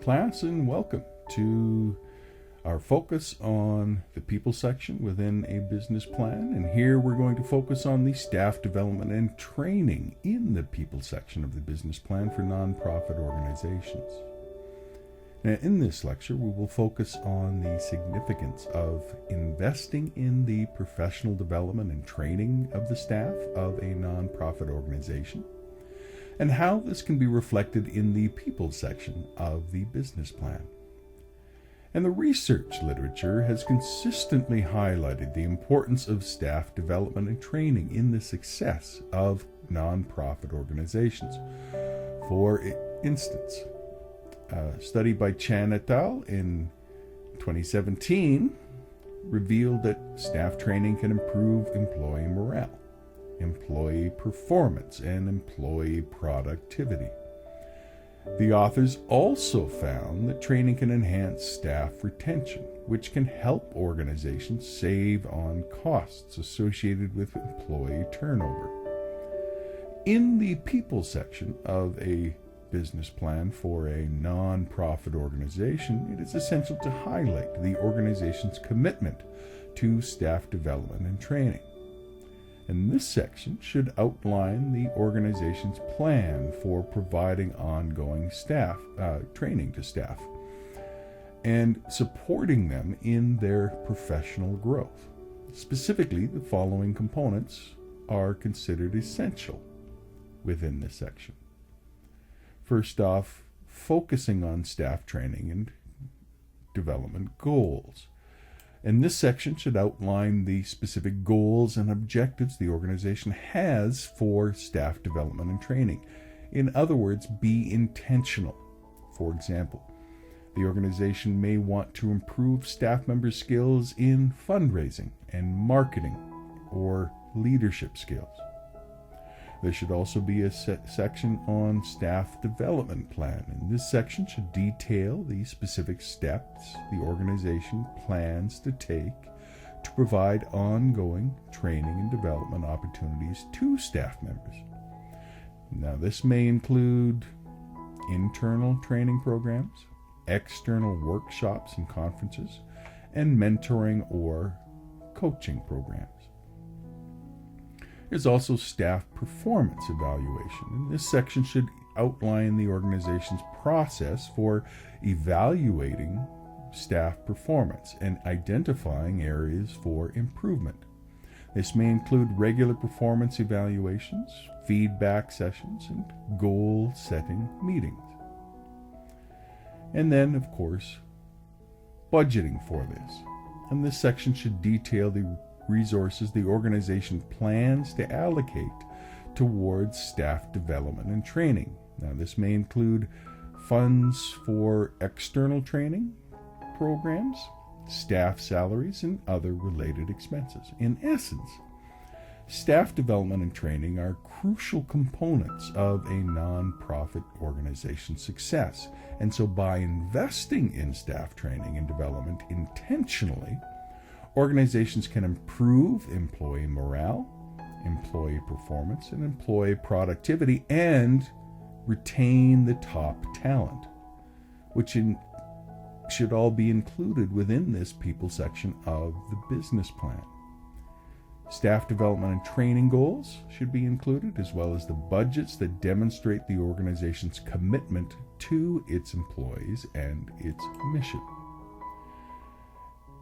class, and welcome to our focus on the people section within a business plan. And here we're going to focus on the staff development and training in the people section of the business plan for nonprofit organizations. Now, in this lecture, we will focus on the significance of investing in the professional development and training of the staff of a nonprofit organization, and how this can be reflected in the people section of the business plan. And the research literature has consistently highlighted the importance of staff development and training in the success of nonprofit organizations. For instance, a study by Chan et al. In 2017 revealed that staff training can improve employee morale, employee performance, and employee productivity. The authors also found that training can enhance staff retention, which can help organizations save on costs associated with employee turnover. In the people section of a business plan for a non-profit organization, it is essential to highlight the organization's commitment to staff development and training. And this section should outline the organization's plan for providing ongoing staff training to staff and supporting them in their professional growth. Specifically, the following components are considered essential within this section. First off, focusing on staff training and development goals. And this section should outline the specific goals and objectives the organization has for staff development and training. In other words, be intentional. For example, the organization may want to improve staff members' skills in fundraising and marketing or leadership skills. There should also be a section on staff development plan, and this section should detail the specific steps the organization plans to take to provide ongoing training and development opportunities to staff members. Now, this may include internal training programs, external workshops and conferences, and mentoring or coaching programs. There's also staff performance evaluation, and this section should outline the organization's process for evaluating staff performance and identifying areas for improvement. This may include regular performance evaluations, feedback sessions, and goal-setting meetings. And then, of course, budgeting for this. And this section should detail the resources the organization plans to allocate towards staff development and training. Now, this may include funds for external training programs, staff salaries, and other related expenses. In essence, staff development and training are crucial components of a nonprofit organization's success. And so by investing in staff training and development intentionally, organizations can improve employee morale, employee performance, and employee productivity, and retain the top talent, which should all be included within this people section of the business plan. Staff development and training goals should be included, as well as the budgets that demonstrate the organization's commitment to its employees and its mission.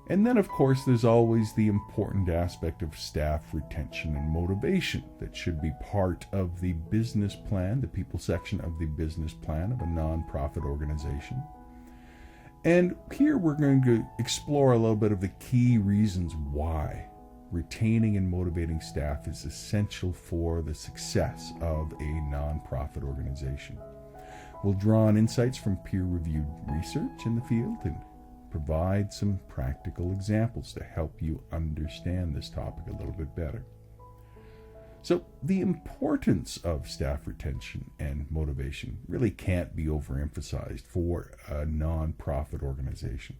And then, of course, there's always the important aspect of staff retention and motivation that should be part of the business plan, the people section of the business plan of a nonprofit organization. And here we're going to explore a little bit of the key reasons why retaining and motivating staff is essential for the success of a nonprofit organization. We'll draw on insights from peer-reviewed research in the field and provide some practical examples to help you understand this topic a little bit better. So the importance of staff retention and motivation really can't be overemphasized for a nonprofit organization.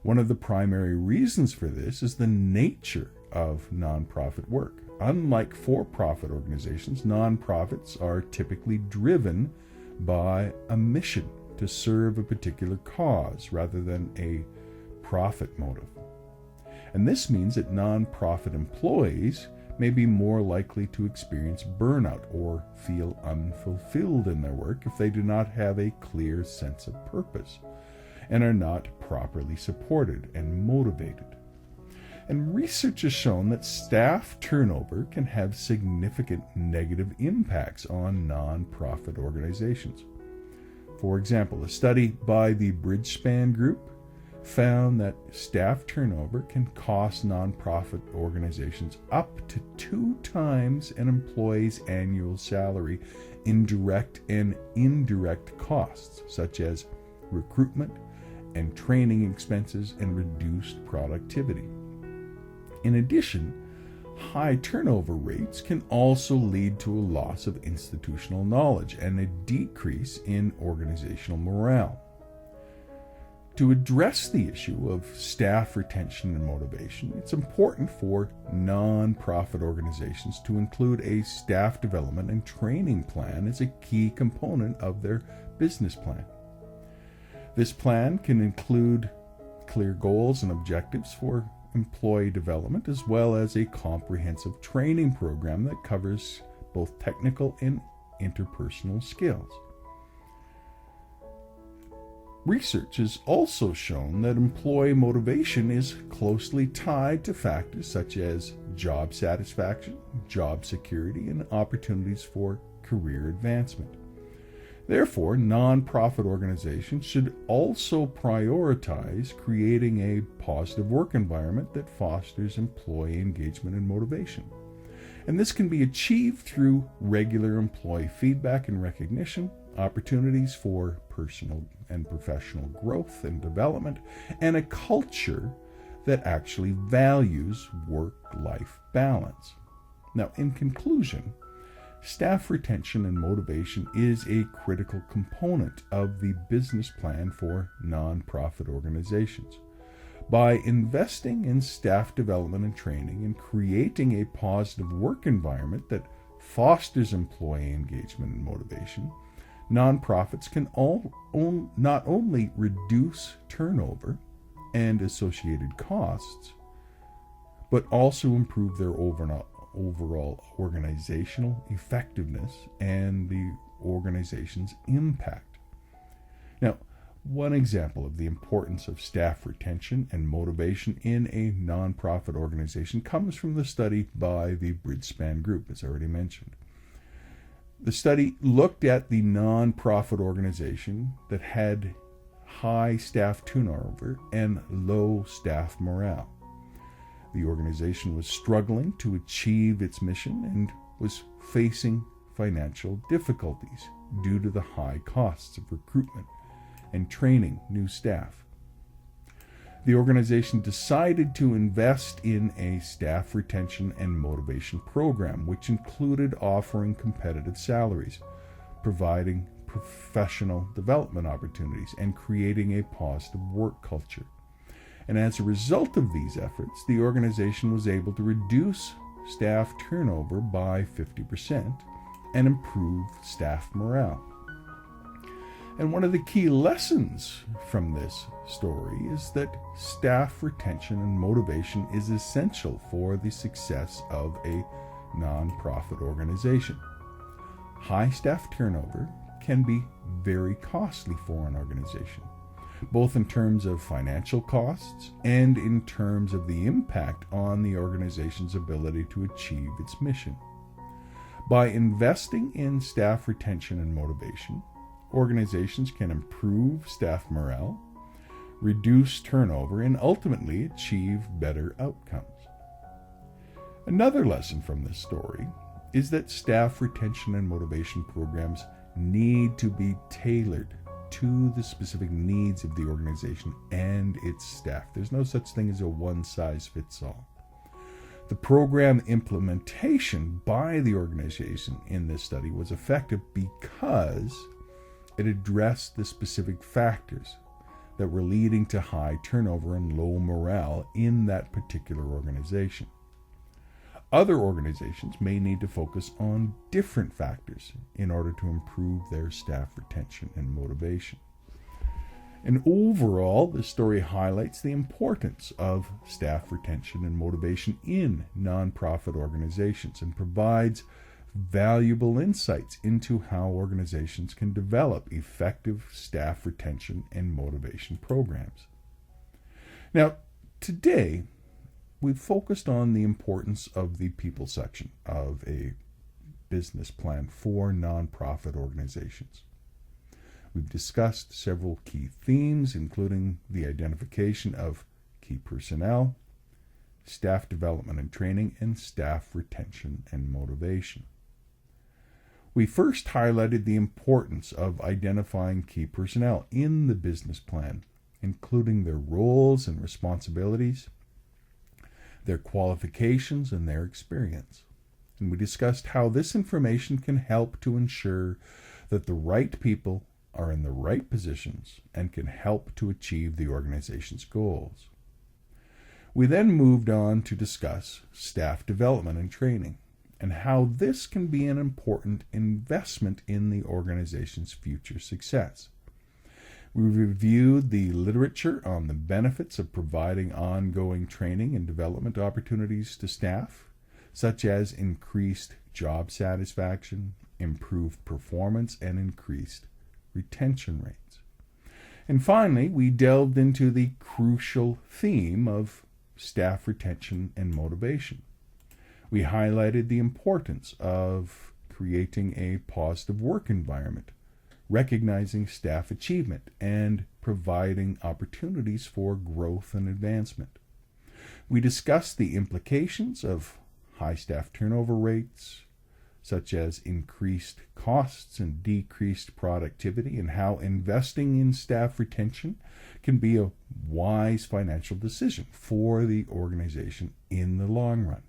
One of the primary reasons for this is the nature of nonprofit work. Unlike for-profit organizations, nonprofits are typically driven by a mission to serve a particular cause rather than a profit motive. And this means that nonprofit employees may be more likely to experience burnout or feel unfulfilled in their work if they do not have a clear sense of purpose and are not properly supported and motivated. And research has shown that staff turnover can have significant negative impacts on nonprofit organizations. For example, a study by the Bridgespan Group found that staff turnover can cost nonprofit organizations up to 2 times an employee's annual salary in direct and indirect costs, such as recruitment and training expenses and reduced productivity. In addition, high turnover rates can also lead to a loss of institutional knowledge and a decrease in organizational morale. To address the issue of staff retention and motivation, it's important for nonprofit organizations to include a staff development and training plan as a key component of their business plan. This plan can include clear goals and objectives for employee development, as well as a comprehensive training program that covers both technical and interpersonal skills. Research has also shown that employee motivation is closely tied to factors such as job satisfaction, job security, and opportunities for career advancement. Therefore, nonprofit organizations should also prioritize creating a positive work environment that fosters employee engagement and motivation. And this can be achieved through regular employee feedback and recognition, opportunities for personal and professional growth and development, and a culture that actually values work-life balance. Now, in conclusion, staff retention and motivation is a critical component of the business plan for nonprofit organizations. By investing in staff development and training and creating a positive work environment that fosters employee engagement and motivation, nonprofits can not only reduce turnover and associated costs, but also improve their overall organizational effectiveness and the organization's impact. Now, one example of the importance of staff retention and motivation in a nonprofit organization comes from the study by the Bridgespan Group, as I already mentioned. The study looked at the nonprofit organization that had high staff turnover and low staff morale. The organization was struggling to achieve its mission and was facing financial difficulties due to the high costs of recruitment and training new staff. The organization decided to invest in a staff retention and motivation program, which included offering competitive salaries, providing professional development opportunities, and creating a positive work culture. And as a result of these efforts, the organization was able to reduce staff turnover by 50% and improve staff morale. And one of the key lessons from this story is that staff retention and motivation is essential for the success of a nonprofit organization. High staff turnover can be very costly for an organization, both in terms of financial costs and in terms of the impact on the organization's ability to achieve its mission. By investing in staff retention and motivation, organizations can improve staff morale, reduce turnover, and ultimately achieve better outcomes. Another lesson from this story is that staff retention and motivation programs need to be tailored to the specific needs of the organization and its staff. There's no such thing as a one-size-fits-all. The program implementation by the organization in this study was effective because it addressed the specific factors that were leading to high turnover and low morale in that particular organization. Other organizations may need to focus on different factors in order to improve their staff retention and motivation. And overall, the story highlights the importance of staff retention and motivation in nonprofit organizations and provides valuable insights into how organizations can develop effective staff retention and motivation programs. Now, today, we've focused on the importance of the people section of a business plan for nonprofit organizations. We've discussed several key themes, including the identification of key personnel, staff development and training, and staff retention and motivation. We first highlighted the importance of identifying key personnel in the business plan, including their roles and responsibilities, their qualifications, and their experience. And we discussed how this information can help to ensure that the right people are in the right positions and can help to achieve the organization's goals. We then moved on to discuss staff development and training and how this can be an important investment in the organization's future success. We reviewed the literature on the benefits of providing ongoing training and development opportunities to staff, such as increased job satisfaction, improved performance, and increased retention rates. And finally, we delved into the crucial theme of staff retention and motivation. We highlighted the importance of creating a positive work environment, recognizing staff achievement, and providing opportunities for growth and advancement. We discussed the implications of high staff turnover rates, such as increased costs and decreased productivity, and how investing in staff retention can be a wise financial decision for the organization in the long run.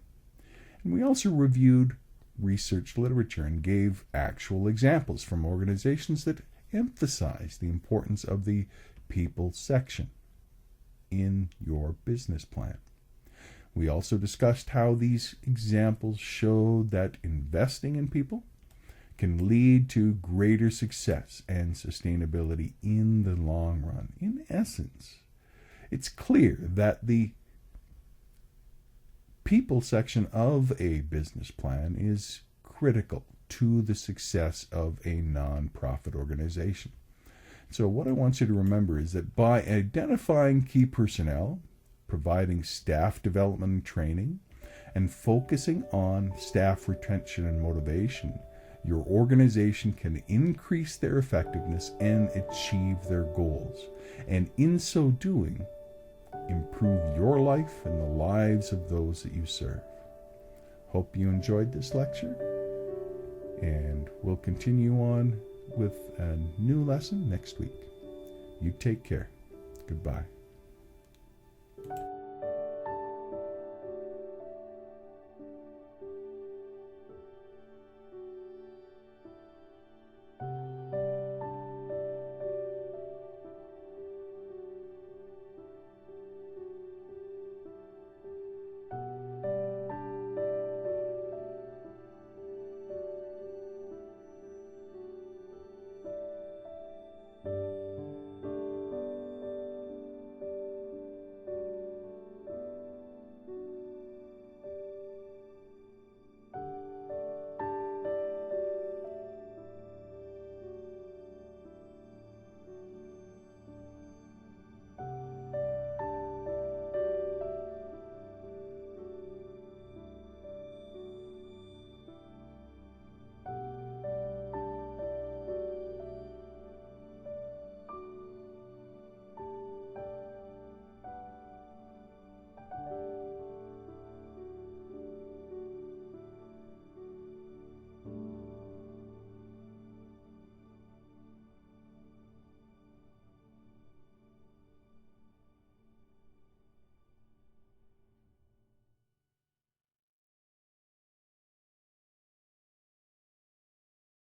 And we also reviewed research literature and gave actual examples from organizations that emphasize the importance of the people section in your business plan. We also discussed how these examples showed that investing in people can lead to greater success and sustainability in the long run. In essence, it's clear that the people section of a business plan is critical to the success of a nonprofit organization. So what I want you to remember is that by identifying key personnel, providing staff development and training, and focusing on staff retention and motivation, your organization can increase their effectiveness and achieve their goals. And in so doing, improve your life and the lives of those that you serve. Hope you enjoyed this lecture, and we'll continue on with a new lesson next week. You take care. Goodbye.